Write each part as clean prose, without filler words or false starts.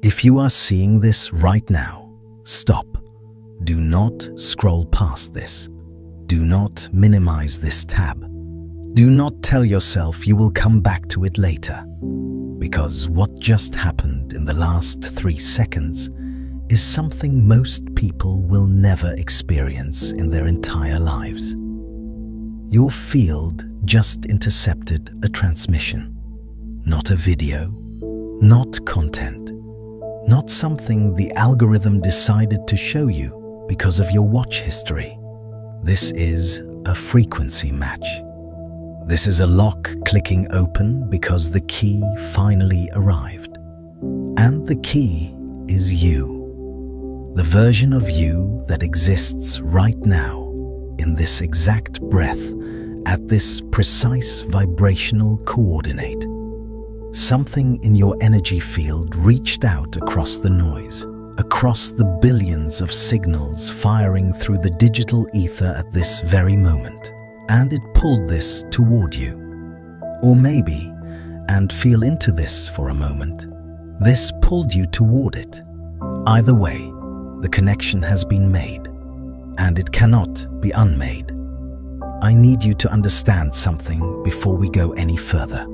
If you are seeing this right now, stop. Do not scroll past this. Do not minimize this tab. Do not tell yourself you will come back to it later, because what just happened in the last 3 seconds is something most people will never experience in their entire lives. Your field just intercepted a transmission, not a video, not content, not something the algorithm decided to show you because of your watch history. This is a frequency match. This is a lock clicking open because the key finally arrived. And the key is you. The version of you that exists right now, in this exact breath, at this precise vibrational coordinate. Something in your energy field reached out across the noise, across the billions of signals firing through the digital ether at this very moment, and it pulled this toward you. Or maybe, and feel into this for a moment, this pulled you toward it. Either way, the connection has been made, and it cannot be unmade. I need you to understand something before we go any further.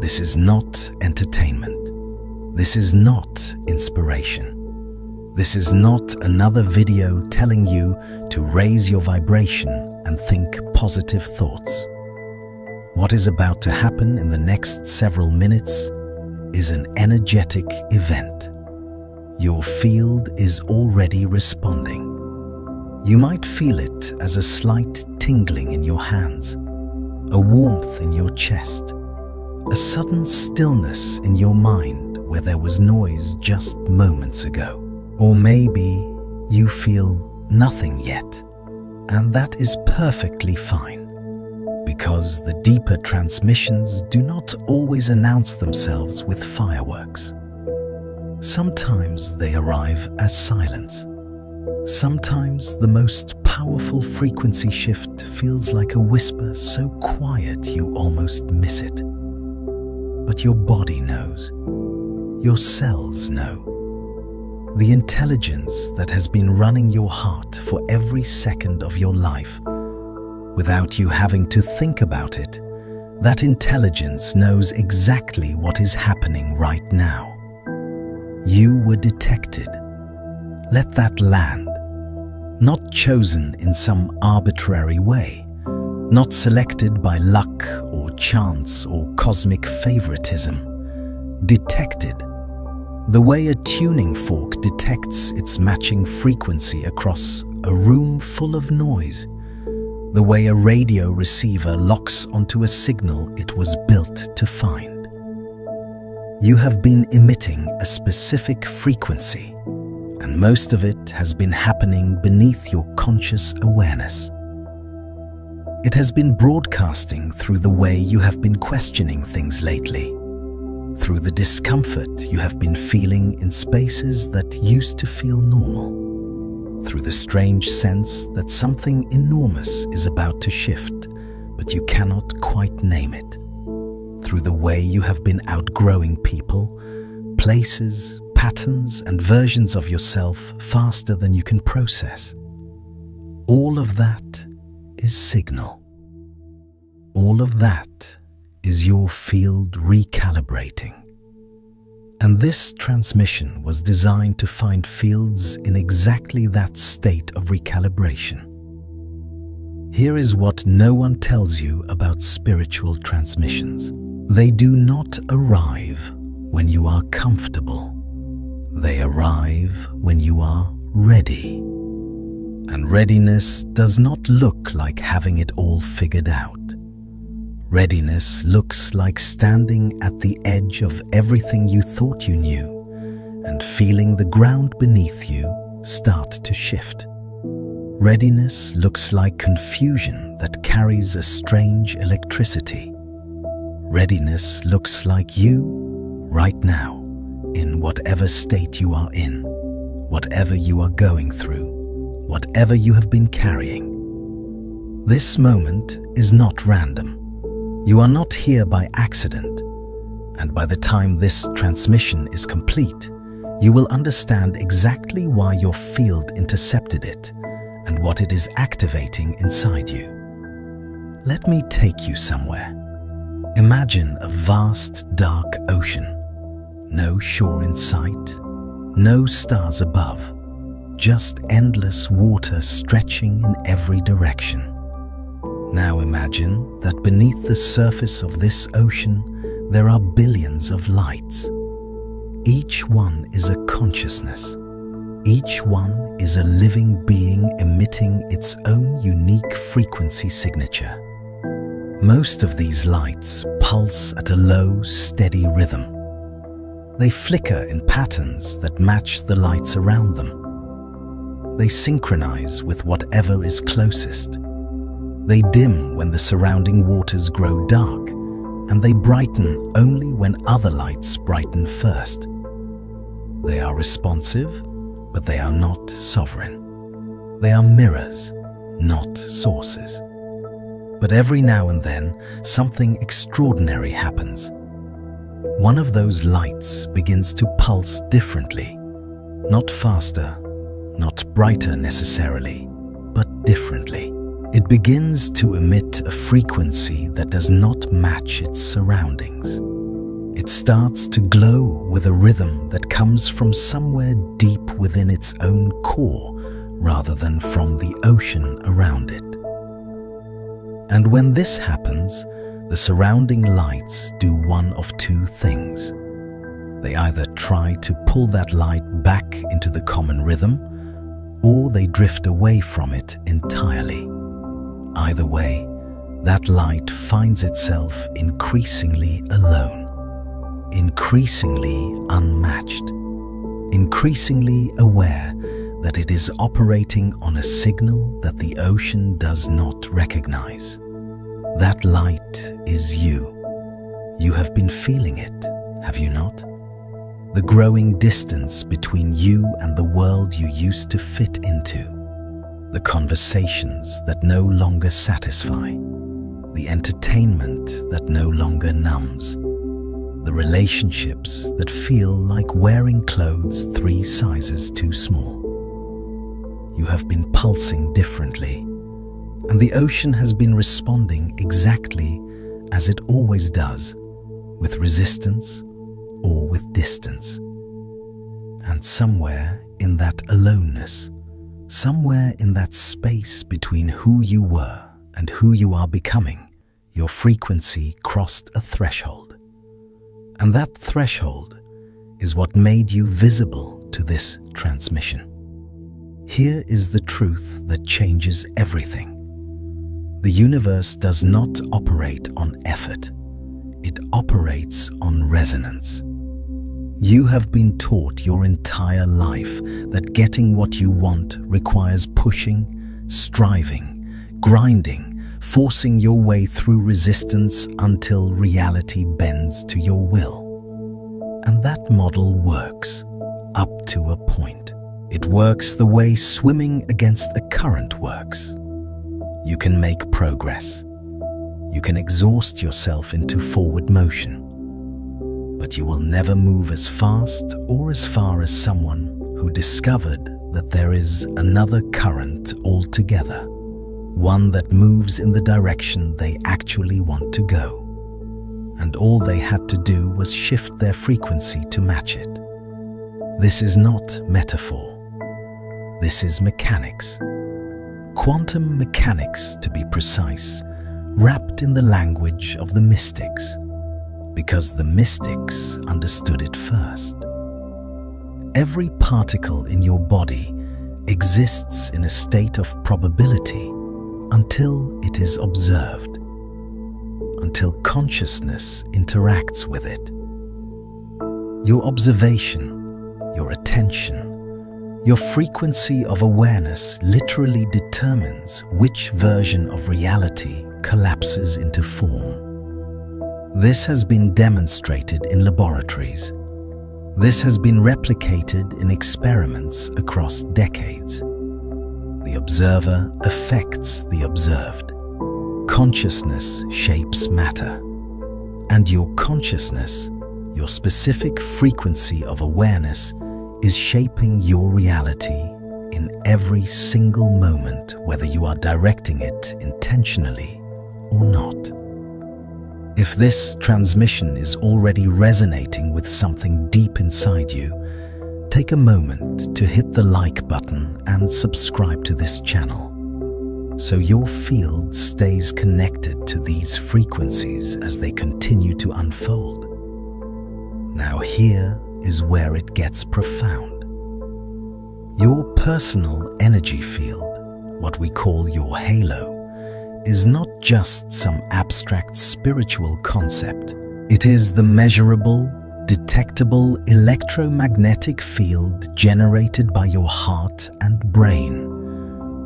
This is not entertainment. This is not inspiration. This is not another video telling you to raise your vibration and think positive thoughts. What is about to happen in the next several minutes is an energetic event. Your field is already responding. You might feel it as a slight tingling in your hands, a warmth in your chest, a sudden stillness in your mind where there was noise just moments ago. Or maybe you feel nothing yet, and that is perfectly fine, because the deeper transmissions do not always announce themselves with fireworks. Sometimes they arrive as silence. Sometimes the most powerful frequency shift feels like a whisper so quiet you almost miss it. But your body knows. Your cells know. The intelligence that has been running your heart for every second of your life, without you having to think about it, that intelligence knows exactly what is happening right now. You were detected. Let that land. Not chosen in some arbitrary way, not selected by luck or chance or cosmic favoritism. Detected. The way a tuning fork detects its matching frequency across a room full of noise. The way a radio receiver locks onto a signal it was built to find. You have been emitting a specific frequency, and most of it has been happening beneath your conscious awareness. It has been broadcasting through the way you have been questioning things lately, through the discomfort you have been feeling in spaces that used to feel normal, through the strange sense that something enormous is about to shift, but you cannot quite name it, through the way you have been outgrowing people, places, patterns and versions of yourself faster than you can process. All of that is signal. All of that is your field recalibrating. And this transmission was designed to find fields in exactly that state of recalibration. Here is what no one tells you about spiritual transmissions. They do not arrive when you are comfortable. They arrive when you are ready. And readiness does not look like having it all figured out. Readiness looks like standing at the edge of everything you thought you knew and feeling the ground beneath you start to shift. Readiness looks like confusion that carries a strange electricity. Readiness looks like you, right now, in whatever state you are in, whatever you are going through, whatever you have been carrying. This moment is not random. You are not here by accident, and by the time this transmission is complete, you will understand exactly why your field intercepted it and what it is activating inside you. Let me take you somewhere. Imagine a vast, dark ocean. No shore in sight, no stars above, just endless water stretching in every direction. Now imagine that beneath the surface of this ocean there are billions of lights. Each one is a consciousness. Each one is a living being emitting its own unique frequency signature. Most of these lights pulse at a low, steady rhythm. They flicker in patterns that match the lights around them. They synchronize with whatever is closest. They dim when the surrounding waters grow dark, and they brighten only when other lights brighten first. They are responsive, but they are not sovereign. They are mirrors, not sources. But every now and then, something extraordinary happens. One of those lights begins to pulse differently, not faster, not brighter necessarily, but differently. It begins to emit a frequency that does not match its surroundings. It starts to glow with a rhythm that comes from somewhere deep within its own core rather than from the ocean around it. And when this happens, the surrounding lights do one of two things. They either try to pull that light back into the common rhythm, or they drift away from it entirely. Either way, that light finds itself increasingly alone, increasingly unmatched, increasingly aware that it is operating on a signal that the ocean does not recognize. That light is you. You have been feeling it, have you not? The growing distance between you and the world you used to fit into. The conversations that no longer satisfy. The entertainment that no longer numbs. The relationships that feel like wearing clothes 3 sizes too small. You have been pulsing differently, and the ocean has been responding exactly as it always does, with resistance or with distance. And somewhere in that aloneness, somewhere in that space between who you were and who you are becoming, your frequency crossed a threshold. And that threshold is what made you visible to this transmission. Here is the truth that changes everything. The universe does not operate on effort. It operates on resonance. You have been taught your entire life that getting what you want requires pushing, striving, grinding, forcing your way through resistance until reality bends to your will. And that model works, up to a point. It works the way swimming against a current works. You can make progress. You can exhaust yourself into forward motion. But you will never move as fast or as far as someone who discovered that there is another current altogether, one that moves in the direction they actually want to go. And all they had to do was shift their frequency to match it. This is not metaphor. This is mechanics. Quantum mechanics, to be precise, wrapped in the language of the mystics, because the mystics understood it first. Every particle in your body exists in a state of probability until it is observed, until consciousness interacts with it. Your observation, your attention, your frequency of awareness literally determines which version of reality collapses into form. This has been demonstrated in laboratories. This has been replicated in experiments across decades. The observer affects the observed. Consciousness shapes matter. And your consciousness, your specific frequency of awareness, is shaping your reality in every single moment, whether you are directing it intentionally or not. If this transmission is already resonating with something deep inside you, take a moment to hit the like button and subscribe to this channel, so your field stays connected to these frequencies as they continue to unfold. Now here is where it gets profound. Your personal energy field, what we call your halo, is not just some abstract spiritual concept. It is the measurable, detectable electromagnetic field generated by your heart and brain,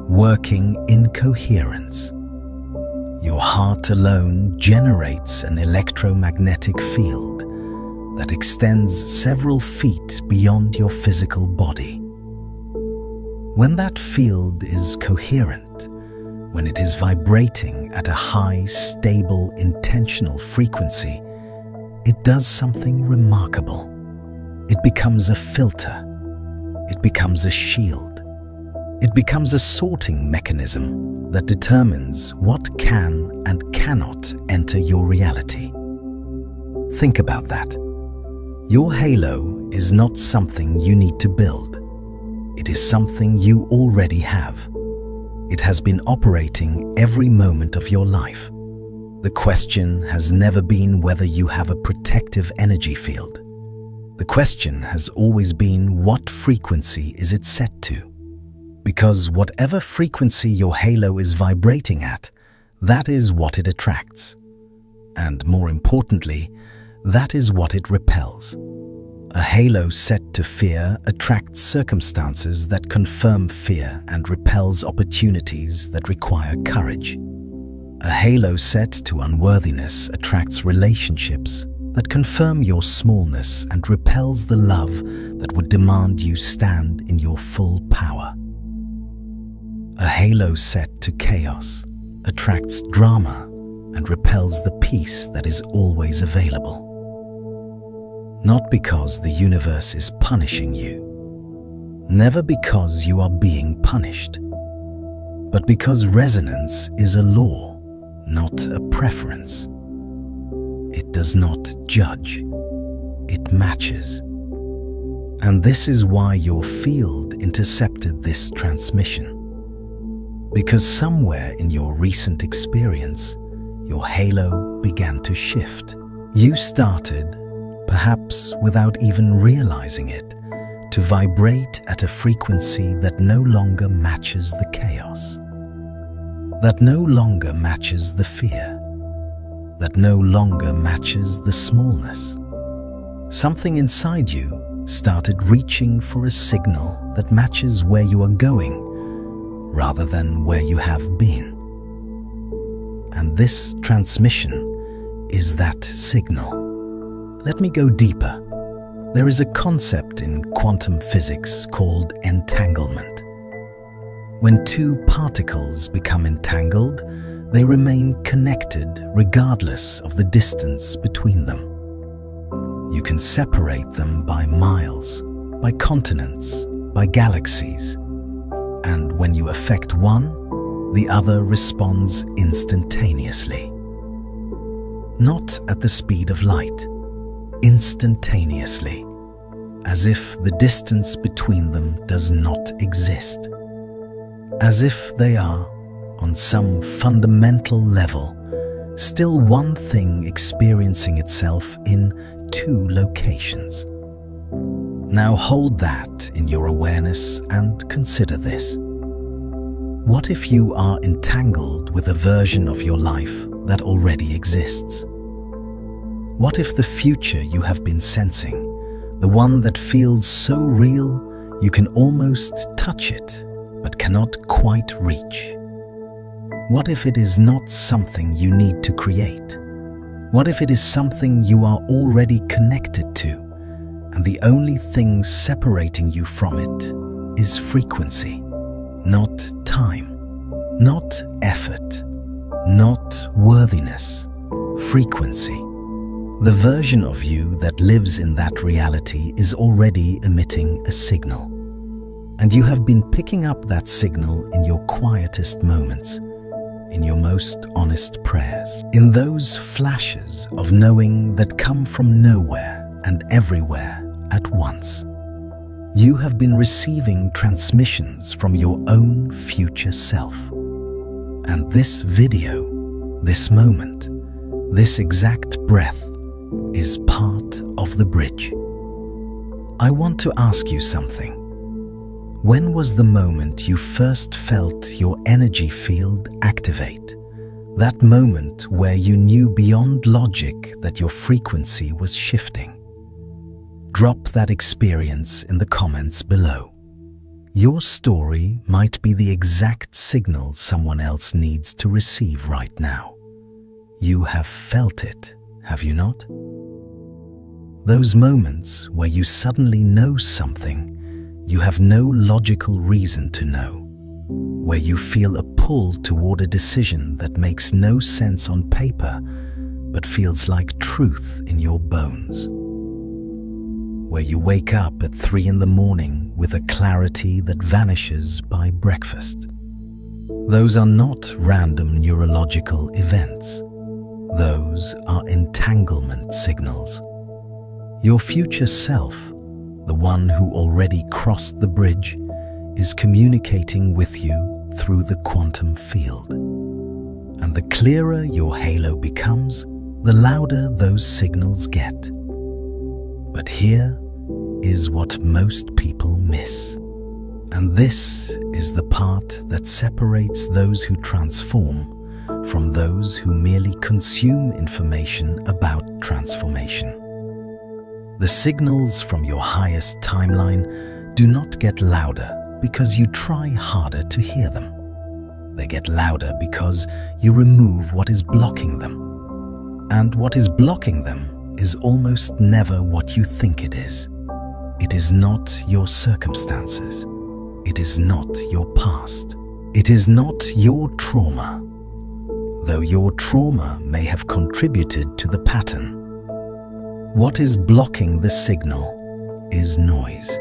working in coherence. Your heart alone generates an electromagnetic field that extends several feet beyond your physical body. When that field is coherent, when it is vibrating at a high, stable, intentional frequency, it does something remarkable. It becomes a filter. It becomes a shield. It becomes a sorting mechanism that determines what can and cannot enter your reality. Think about that. Your halo is not something you need to build. It is something you already have. It has been operating every moment of your life. The question has never been whether you have a protective energy field. The question has always been, what frequency is it set to? Because whatever frequency your halo is vibrating at, that is what it attracts. And more importantly, that is what it repels. A halo set to fear attracts circumstances that confirm fear and repels opportunities that require courage. A halo set to unworthiness attracts relationships that confirm your smallness and repels the love that would demand you stand in your full power. A halo set to chaos attracts drama and repels the peace that is always available. Not because the universe is punishing you, never because you are being punished, but because resonance is a law, not a preference. It does not judge, it matches. And this is why your field intercepted this transmission. Because somewhere in your recent experience, your halo began to shift. You started, perhaps without even realizing it, to vibrate at a frequency that no longer matches the chaos, that no longer matches the fear, that no longer matches the smallness. Something inside you started reaching for a signal that matches where you are going rather than where you have been. And this transmission is that signal. Let me go deeper. There is a concept in quantum physics called entanglement. When two particles become entangled, they remain connected regardless of the distance between them. You can separate them by miles, by continents, by galaxies. And when you affect one, the other responds instantaneously. Not at the speed of light, instantaneously, as if the distance between them does not exist. As if they are, on some fundamental level, still one thing experiencing itself in two locations. Now hold that in your awareness and consider this. What if you are entangled with a version of your life that already exists? What if the future you have been sensing, the one that feels so real you can almost touch it but cannot quite reach? What if it is not something you need to create? What if it is something you are already connected to, and the only thing separating you from it is frequency, not time, not effort, not worthiness, frequency? The version of you that lives in that reality is already emitting a signal, and you have been picking up that signal in your quietest moments, in your most honest prayers, in those flashes of knowing that come from nowhere and everywhere at once. You have been receiving transmissions from your own future self. And this video, this moment, this exact breath is part of the bridge. I want to ask you something. When was the moment you first felt your energy field activate? That moment where you knew beyond logic that your frequency was shifting? Drop that experience in the comments below. Your story might be the exact signal someone else needs to receive right now. You have felt it, have you not? Those moments where you suddenly know something you have no logical reason to know, where you feel a pull toward a decision that makes no sense on paper but feels like truth in your bones, where you wake up at 3 in the morning with a clarity that vanishes by breakfast. Those are not random neurological events. Those are entanglement signals. Your future self, the one who already crossed the bridge, is communicating with you through the quantum field. And the clearer your halo becomes, the louder those signals get. But here is what most people miss. And this is the part that separates those who transform from those who merely consume information about transformation. The signals from your highest timeline do not get louder because you try harder to hear them. They get louder because you remove what is blocking them. And what is blocking them is almost never what you think it is. It is not your circumstances. It is not your past. It is not your trauma, though your trauma may have contributed to the pattern. What is blocking the signal is noise.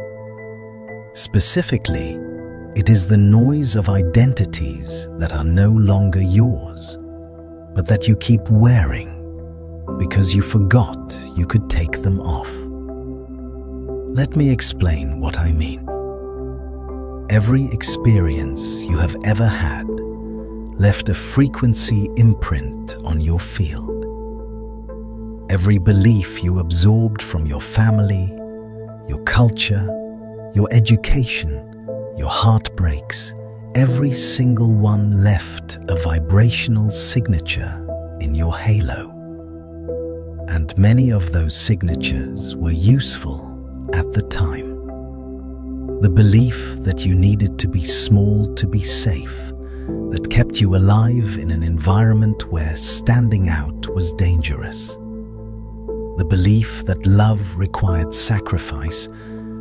Specifically, it is the noise of identities that are no longer yours, but that you keep wearing because you forgot you could take them off. Let me explain what I mean. Every experience you have ever had left a frequency imprint on your field. Every belief you absorbed from your family, your culture, your education, your heartbreaks, every single one left a vibrational signature in your halo. And many of those signatures were useful at the time. The belief that you needed to be small to be safe, that kept you alive in an environment where standing out was dangerous. The belief that love required sacrifice,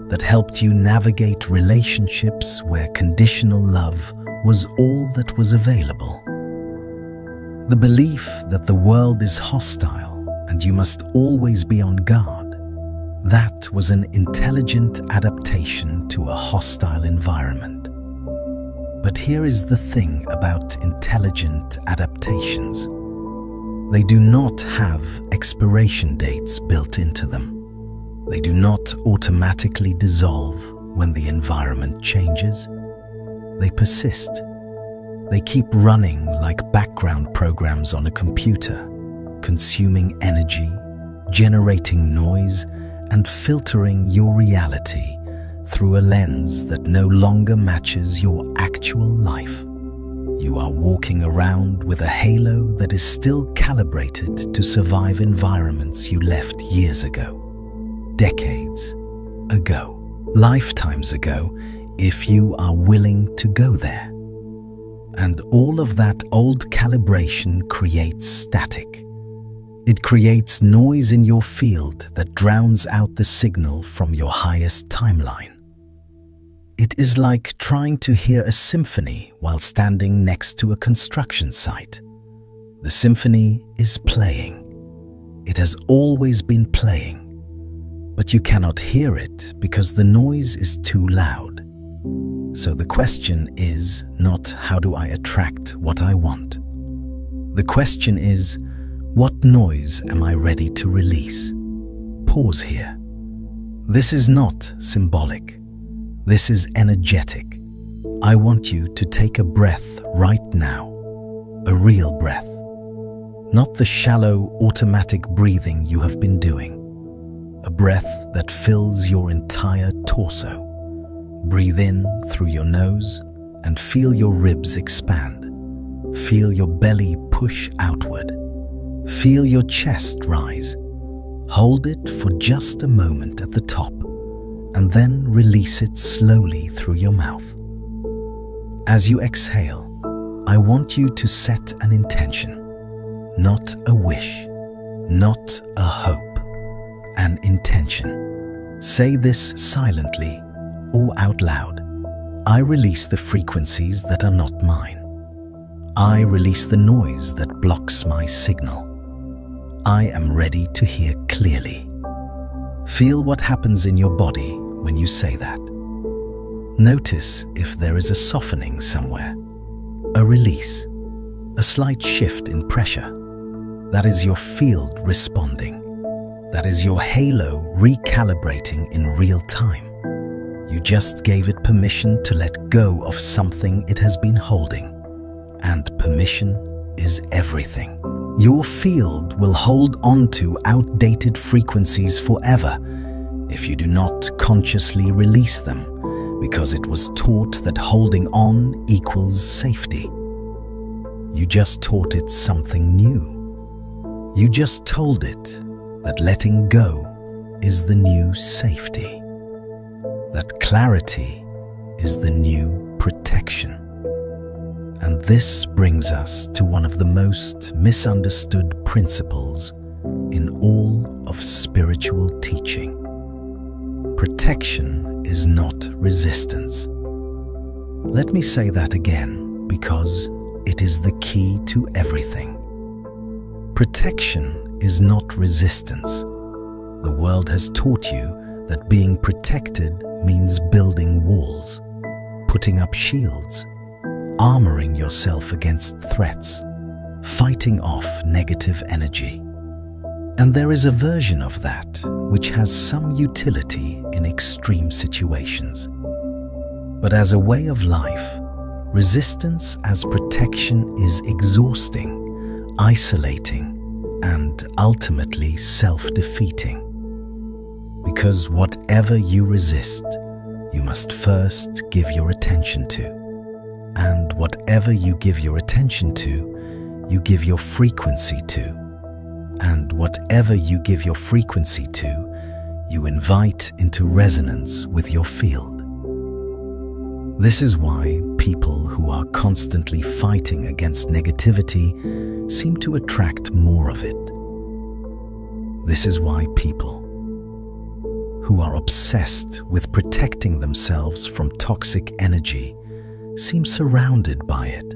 that helped you navigate relationships where conditional love was all that was available. The belief that the world is hostile and you must always be on guard. That was an intelligent adaptation to a hostile environment. But here is the thing about intelligent adaptations. They do not have expiration dates built into them. They do not automatically dissolve when the environment changes. They persist. They keep running like background programs on a computer, consuming energy, generating noise, and filtering your reality through a lens that no longer matches your actual life. You are walking around with a halo that is still calibrated to survive environments you left years ago, decades ago, lifetimes ago, if you are willing to go there. And all of that old calibration creates static. It creates noise in your field that drowns out the signal from your highest timeline. It is like trying to hear a symphony while standing next to a construction site. The symphony is playing. It has always been playing, but you cannot hear it because the noise is too loud. So the question is not how do I attract what I want? The question is, what noise am I ready to release? Pause here. This is not symbolic. This is energetic. I want you to take a breath right now, a real breath, not the shallow automatic breathing you have been doing, a breath that fills your entire torso. Breathe in through your nose and feel your ribs expand. Feel your belly push outward. Feel your chest rise. Hold it for just a moment at the top and then release it slowly through your mouth. As you exhale, I want you to set an intention, not a wish, not a hope, an intention. Say this silently or out loud. I release the frequencies that are not mine. I release the noise that blocks my signal. I am ready to hear clearly. Feel what happens in your body when you say that. Notice if there is a softening somewhere, a release, a slight shift in pressure. That is your field responding. That is your halo recalibrating in real time. You just gave it permission to let go of something it has been holding. And permission is everything. Your field will hold on to outdated frequencies forever if you do not consciously release them, because it was taught that holding on equals safety. You just taught it something new. You just told it that letting go is the new safety, that clarity is the new protection. And this brings us to one of the most misunderstood principles in all of spiritual teaching. Protection is not resistance. Let me say that again because it is the key to everything. Protection is not resistance. The world has taught you that being protected means building walls, putting up shields, armoring yourself against threats, fighting off negative energy. And there is a version of that which has some utility in extreme situations. But as a way of life, resistance as protection is exhausting, isolating, and ultimately self-defeating. Because whatever you resist, you must first give your attention to. And whatever you give your attention to, you give your frequency to. And whatever you give your frequency to, you invite into resonance with your field. This is why people who are constantly fighting against negativity seem to attract more of it. This is why people who are obsessed with protecting themselves from toxic energy seem surrounded by it.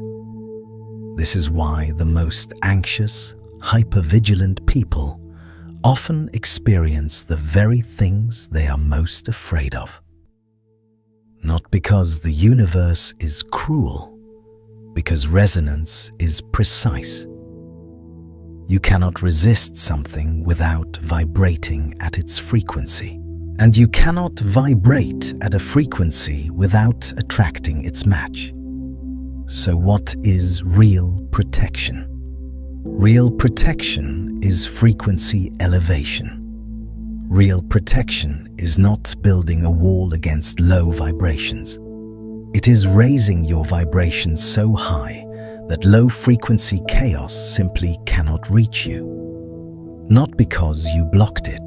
This is why the most anxious, hypervigilant people often experience the very things they are most afraid of. Not because the universe is cruel, because resonance is precise. You cannot resist something without vibrating at its frequency. And you cannot vibrate at a frequency without attracting its match. So what is real protection? Real protection is frequency elevation. Real protection is not building a wall against low vibrations. It is raising your vibration so high that low-frequency chaos simply cannot reach you. Not because you blocked it,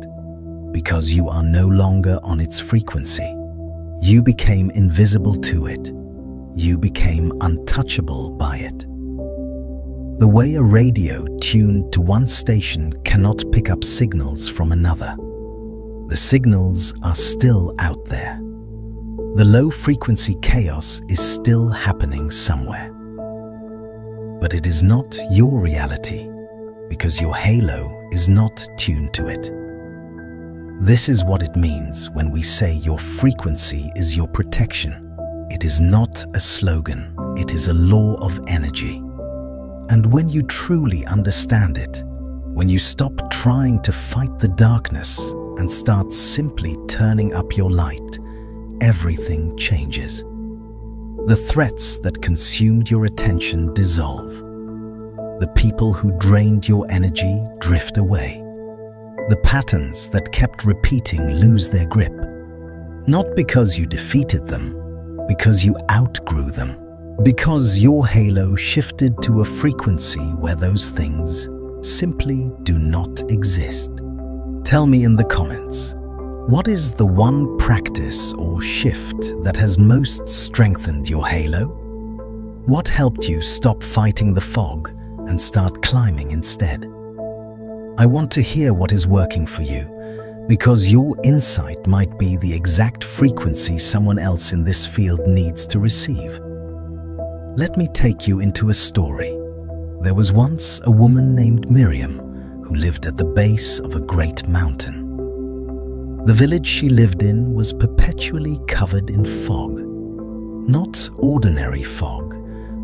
because you are no longer on its frequency. You became invisible to it. You became untouchable by it. The way a radio tuned to one station cannot pick up signals from another. The signals are still out there. The low-frequency chaos is still happening somewhere. But it is not your reality, because your halo is not tuned to it. This is what it means when we say your frequency is your protection. It is not a slogan, it is a law of energy. And when you truly understand it, when you stop trying to fight the darkness and start simply turning up your light, everything changes. The threats that consumed your attention dissolve. The people who drained your energy drift away. The patterns that kept repeating lose their grip. Not because you defeated them, because you outgrew them. Because your halo shifted to a frequency where those things simply do not exist. Tell me in the comments, what is the one practice or shift that has most strengthened your halo? What helped you stop fighting the fog and start climbing instead? I want to hear what is working for you, because your insight might be the exact frequency someone else in this field needs to receive. Let me take you into a story. There was once a woman named Miriam who lived at the base of a great mountain. The village she lived in was perpetually covered in fog. Not ordinary fog,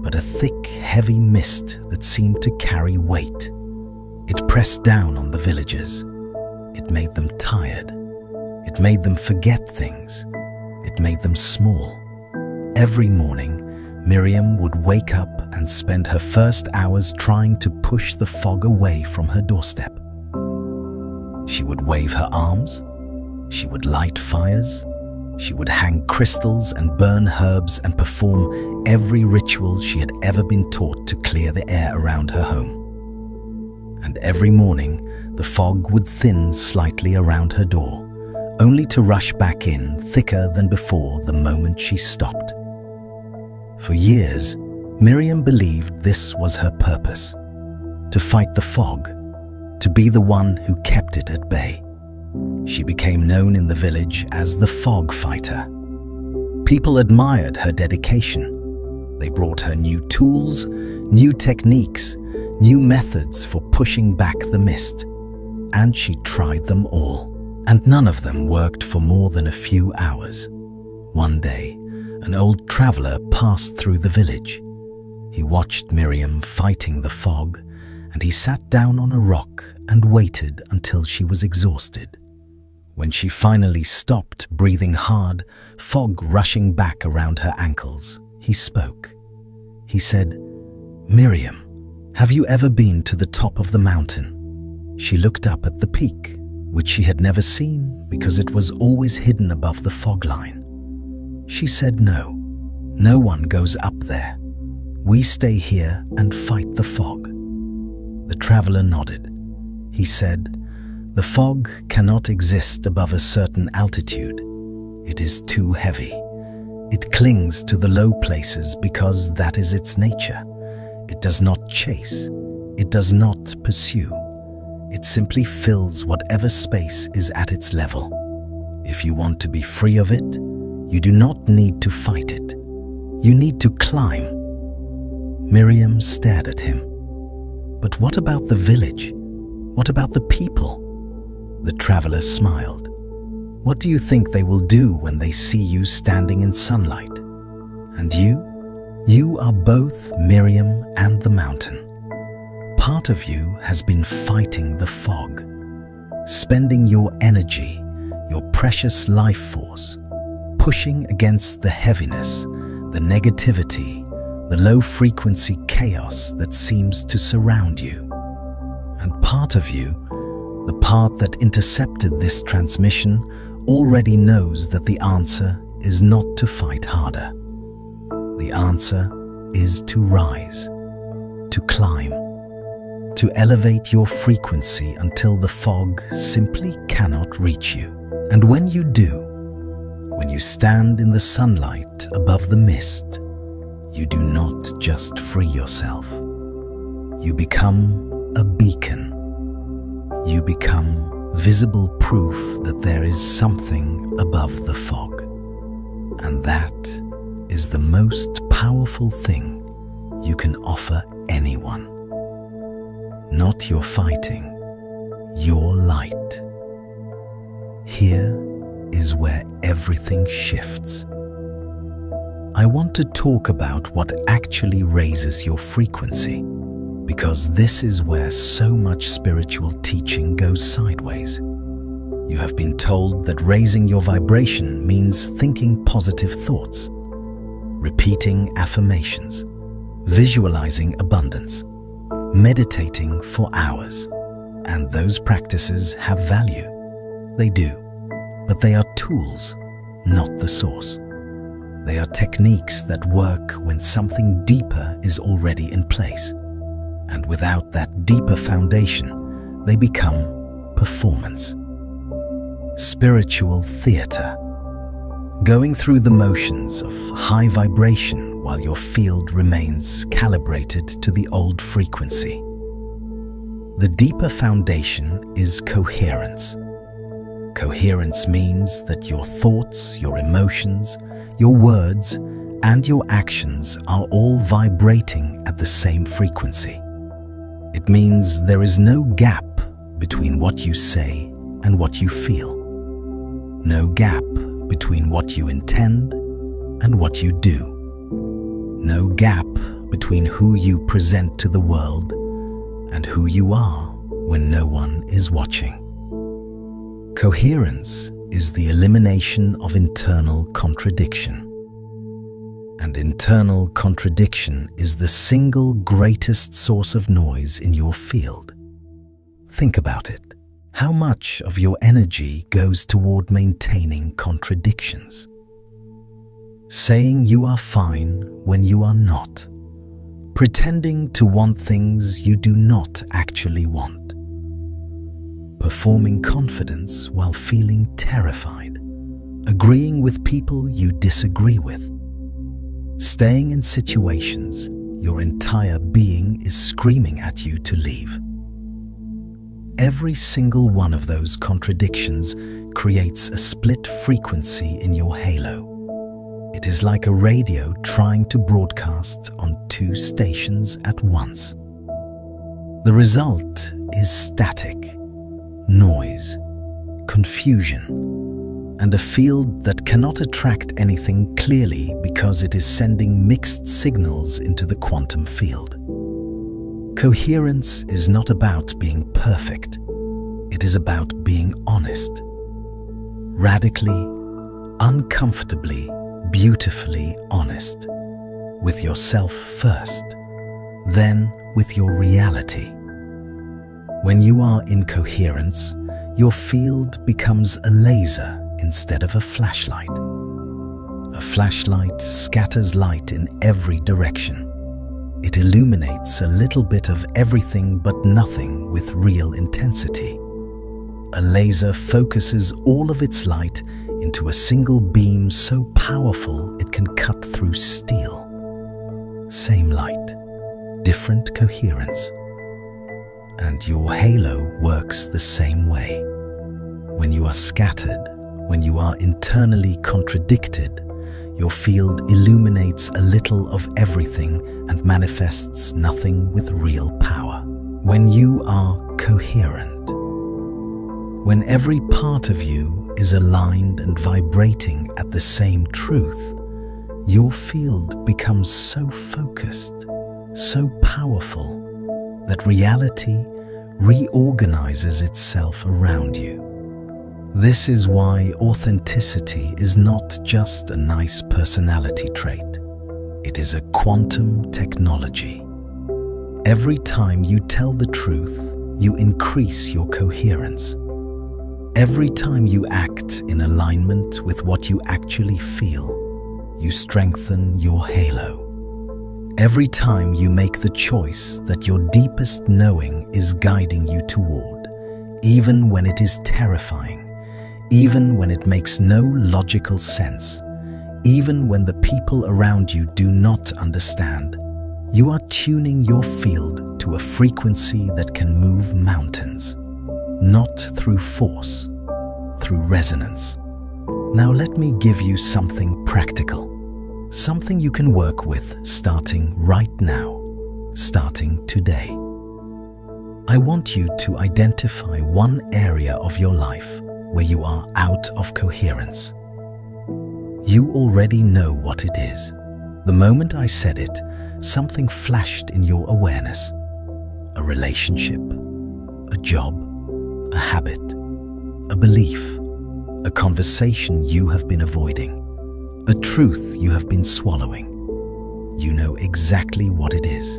but a thick, heavy mist that seemed to carry weight. It pressed down on the villagers. It made them tired. It made them forget things. It made them small. Every morning, Miriam would wake up and spend her first hours trying to push the fog away from her doorstep. She would wave her arms. She would light fires. She would hang crystals and burn herbs and perform every ritual she had ever been taught to clear the air around her home. And every morning, the fog would thin slightly around her door, only to rush back in thicker than before the moment she stopped. For years, Miriam believed this was her purpose: to fight the fog, to be the one who kept it at bay. She became known in the village as the fog fighter. People admired her dedication. They brought her new tools, new techniques, new methods for pushing back the mist, and she tried them all, and none of them worked for more than a few hours. One day, an old traveler passed through the village. He watched Miriam fighting the fog, and he sat down on a rock and waited until she was exhausted. When she finally stopped breathing hard, fog rushing back around her ankles, he spoke. He said, "Miriam, have you ever been to the top of the mountain?" She looked up at the peak, which she had never seen because it was always hidden above the fog line. She said, "No, no one goes up there. We stay here and fight the fog." The traveler nodded. He said, "The fog cannot exist above a certain altitude. It is too heavy. It clings to the low places because that is its nature. It does not chase. It does not pursue. It simply fills whatever space is at its level. If you want to be free of it, you do not need to fight it. You need to climb." Miriam stared at him. "But what about the village? What about the people?" The traveler smiled. "What do you think they will do when they see you standing in sunlight? And you are both Miriam and the mountain. Part of you has been fighting the fog, spending your energy, your precious life force, pushing against the heaviness, the negativity, the low-frequency chaos that seems to surround you. And part of you, the part that intercepted this transmission, already knows that the answer is not to fight harder. The answer is to rise, to climb, to elevate your frequency until the fog simply cannot reach you. And when you do, when you stand in the sunlight above the mist, you do not just free yourself. You become a beacon. You become visible proof that there is something above the fog. And that is the most powerful thing you can offer anyone. Not your fighting, your light. Here is where everything shifts. I want to talk about what actually raises your frequency, because this is where so much spiritual teaching goes sideways. You have been told that raising your vibration means thinking positive thoughts, repeating affirmations, visualizing abundance, meditating for hours. And those practices have value. They do. But they are tools, not the source. They are techniques that work when something deeper is already in place. And without that deeper foundation, they become performance. Spiritual theater. Going through the motions of high vibration while your field remains calibrated to the old frequency. The deeper foundation is coherence. Coherence means that your thoughts, your emotions, your words, and your actions are all vibrating at the same frequency. It means there is no gap between what you say and what you feel. No gap between what you intend and what you do. No gap between who you present to the world and who you are when no one is watching. Coherence is the elimination of internal contradiction. And internal contradiction is the single greatest source of noise in your field. Think about it. How much of your energy goes toward maintaining contradictions? Saying you are fine when you are not. Pretending to want things you do not actually want. Performing confidence while feeling terrified. Agreeing with people you disagree with. Staying in situations your entire being is screaming at you to leave. Every single one of those contradictions creates a split frequency in your halo. It is like a radio trying to broadcast on two stations at once. The result is static, noise, confusion, and a field that cannot attract anything clearly because it is sending mixed signals into the quantum field. Coherence is not about being perfect. It is about being honest. Radically, uncomfortably, beautifully honest. With yourself first, then with your reality. When you are in coherence, your field becomes a laser instead of a flashlight. A flashlight scatters light in every direction. It illuminates a little bit of everything but nothing with real intensity. A laser focuses all of its light into a single beam so powerful it can cut through steel. Same light, different coherence. And your halo works the same way. When you are scattered, when you are internally contradicted, your field illuminates a little of everything and manifests nothing with real power. When you are coherent, when every part of you is aligned and vibrating at the same truth, your field becomes so focused, so powerful, that reality reorganizes itself around you. This is why authenticity is not just a nice personality trait. It is a quantum technology. Every time you tell the truth, you increase your coherence. Every time you act in alignment with what you actually feel, you strengthen your halo. Every time you make the choice that your deepest knowing is guiding you toward, even when it is terrifying, even when it makes no logical sense, even when the people around you do not understand, you are tuning your field to a frequency that can move mountains, not through force, through resonance. Now let me give you something practical, something you can work with starting right now, starting today. I want you to identify one area of your life where you are out of coherence. You already know what it is. The moment I said it, something flashed in your awareness. A relationship, a job, a habit, a belief, a conversation you have been avoiding, a truth you have been swallowing. You know exactly what it is.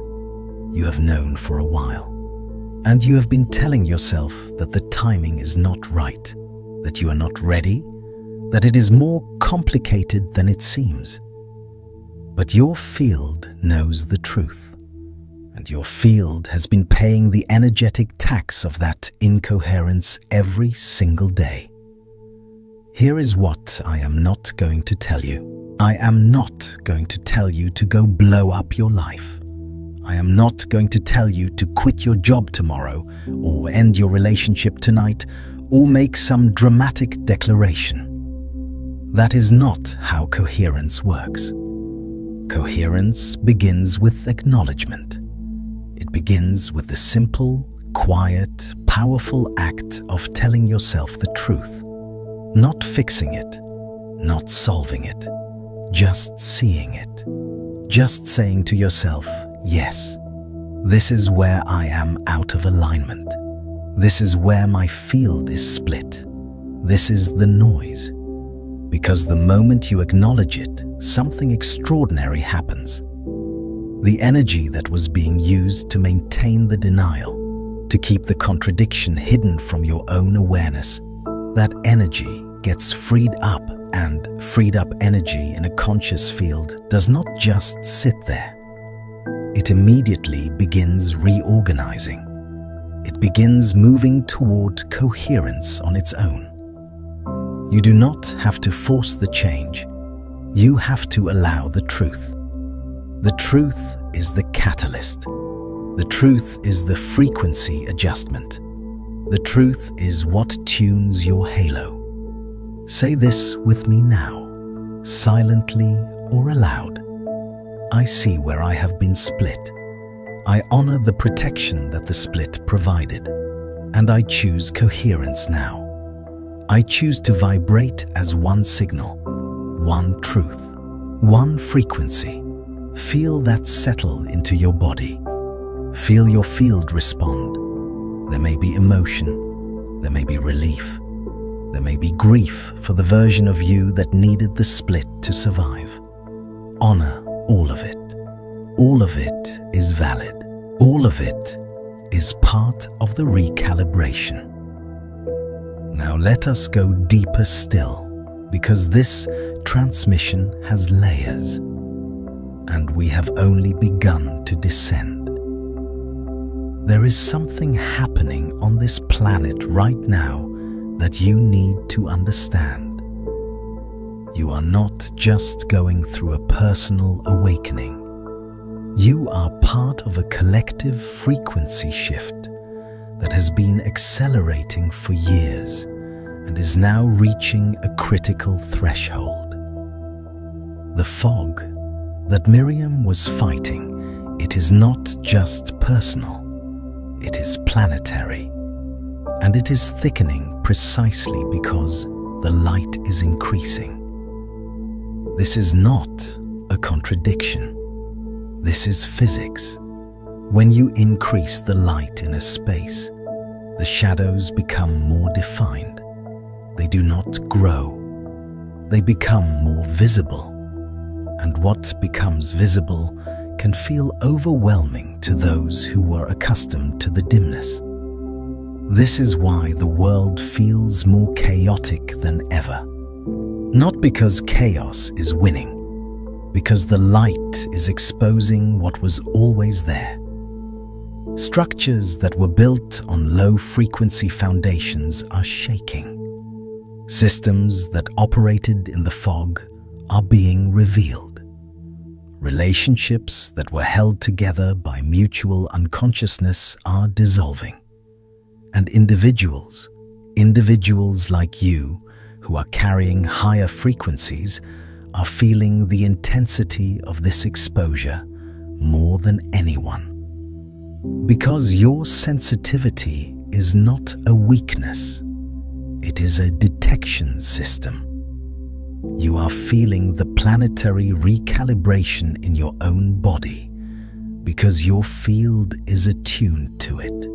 You have known for a while. And you have been telling yourself that the timing is not right, that you are not ready, that it is more complicated than it seems. But your field knows the truth, and your field has been paying the energetic tax of that incoherence every single day. Here is what I am not going to tell you. I am not going to tell you to go blow up your life. I am not going to tell you to quit your job tomorrow, or end your relationship tonight, or make some dramatic declaration. That is not how coherence works. Coherence begins with acknowledgement. It begins with the simple, quiet, powerful act of telling yourself the truth. Not fixing it, not solving it, just seeing it. Just saying to yourself, yes, this is where I am out of alignment. This is where my field is split. This is the noise. Because the moment you acknowledge it, something extraordinary happens. The energy that was being used to maintain the denial, to keep the contradiction hidden from your own awareness, that energy gets freed up, and freed up energy in a conscious field does not just sit there. It immediately begins reorganizing. It begins moving toward coherence on its own. You do not have to force the change. You have to allow the truth. The truth is the catalyst. The truth is the frequency adjustment. The truth is what tunes your halo. Say this with me now, silently or aloud. I see where I have been split. I honor the protection that the split provided, and I choose coherence now. I choose to vibrate as one signal, one truth, one frequency. Feel that settle into your body. Feel your field respond. There may be emotion, there may be relief, there may be grief for the version of you that needed the split to survive. Honor all of it. All of it is valid. All of it is part of the recalibration. Now let us go deeper still, because this transmission has layers, and we have only begun to descend. There is something happening on this planet right now that you need to understand. You are not just going through a personal awakening. You are part of a collective frequency shift that has been accelerating for years and is now reaching a critical threshold. The fog that Miriam was fighting, it is not just personal, it is planetary, and it is thickening precisely because the light is increasing. This is not a contradiction. This is physics. When you increase the light in a space, the shadows become more defined. They do not grow. They become more visible. And what becomes visible can feel overwhelming to those who were accustomed to the dimness. This is why the world feels more chaotic than ever. Not because chaos is winning, because the light is exposing what was always there. Structures that were built on low-frequency foundations are shaking. Systems that operated in the fog are being revealed. Relationships that were held together by mutual unconsciousness are dissolving. And individuals like you, who are carrying higher frequencies, are feeling the intensity of this exposure more than anyone. Because your sensitivity is not a weakness, it is a detection system. You are feeling the planetary recalibration in your own body because your field is attuned to it.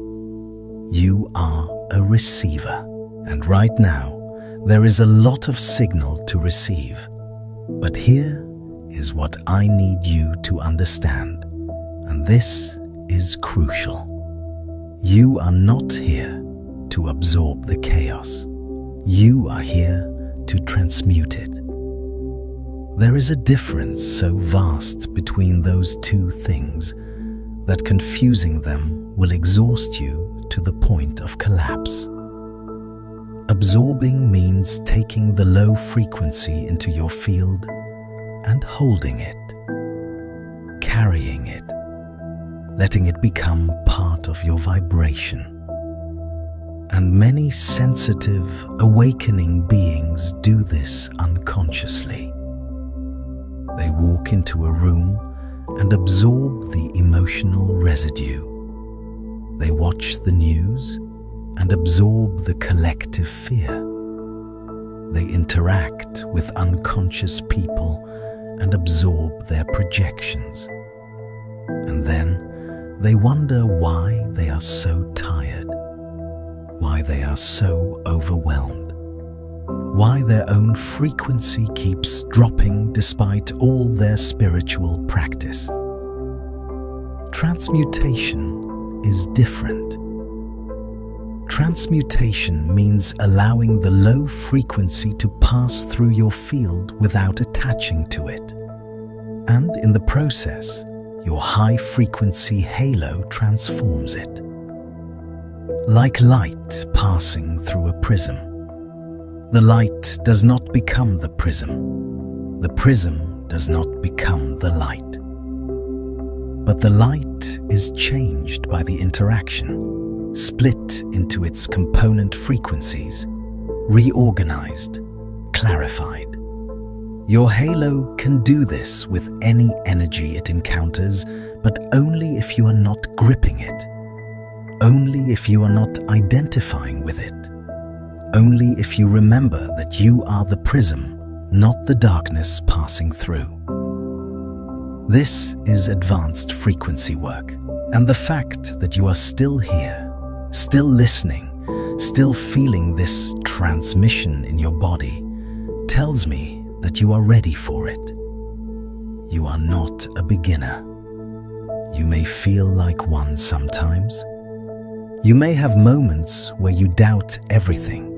You are a receiver, and right now there is a lot of signal to receive. But here is what I need you to understand, and this is crucial. You are not here to absorb the chaos. You are here to transmute it. There is a difference so vast between those two things that confusing them will exhaust you to the point of collapse. Absorbing means taking the low frequency into your field and holding it, carrying it, letting it become part of your vibration. And many sensitive, awakening beings do this unconsciously. They walk into a room and absorb the emotional residue. They watch the news and absorb the collective fear. They interact with unconscious people and absorb their projections. And then they wonder why they are so tired, why they are so overwhelmed, why their own frequency keeps dropping despite all their spiritual practice. Transmutation is different. Transmutation means allowing the low frequency to pass through your field without attaching to it. And in the process, your high-frequency halo transforms it. Like light passing through a prism. The light does not become the prism. The prism does not become the light. But the light is changed by the interaction, split into its component frequencies, reorganized, clarified. Your halo can do this with any energy it encounters, but only if you are not gripping it. Only if you are not identifying with it. Only if you remember that you are the prism, not the darkness passing through. This is advanced frequency work, and the fact that you are still here, still listening, still feeling this transmission in your body, tells me that you are ready for it. You are not a beginner. You may feel like one sometimes. You may have moments where you doubt everything,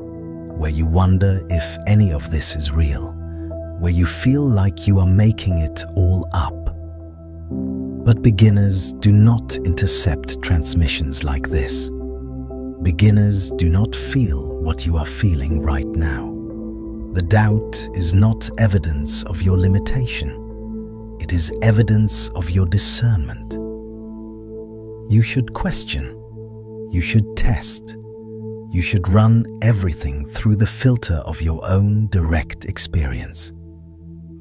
where you wonder if any of this is real, where you feel like you are making it all up. But beginners do not intercept transmissions like this. Beginners do not feel what you are feeling right now. The doubt is not evidence of your limitation. It is evidence of your discernment. You should question. You should test. You should run everything through the filter of your own direct experience.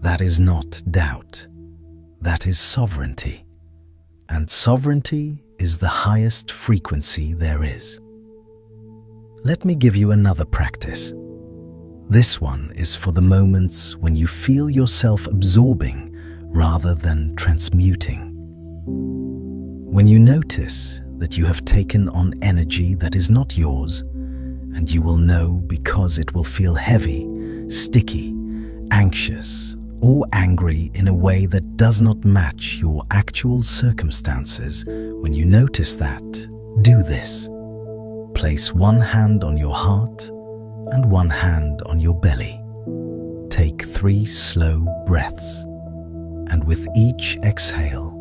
That is not doubt. That is sovereignty. And sovereignty is the highest frequency there is. Let me give you another practice. This one is for the moments when you feel yourself absorbing rather than transmuting. When you notice that you have taken on energy that is not yours, and you will know because it will feel heavy, sticky, anxious, or angry in a way that does not match your actual circumstances. When you notice that, do this. Place one hand on your heart and one hand on your belly. Take 3 slow breaths, and with each exhale,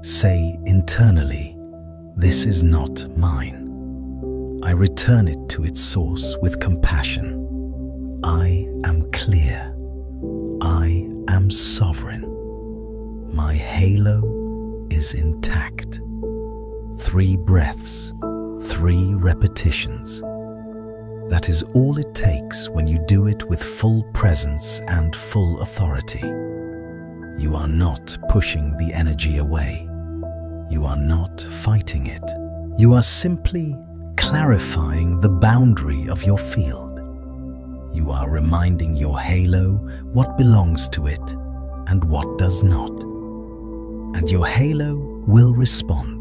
say internally, "This is not mine." I return it to its source with compassion. I am clear. I am sovereign. My halo is intact. 3 breaths, 3 repetitions. That is all it takes when you do it with full presence and full authority. You are not pushing the energy away. You are not fighting it. You are simply clarifying the boundary of your field. You are reminding your halo what belongs to it and what does not. And your halo will respond.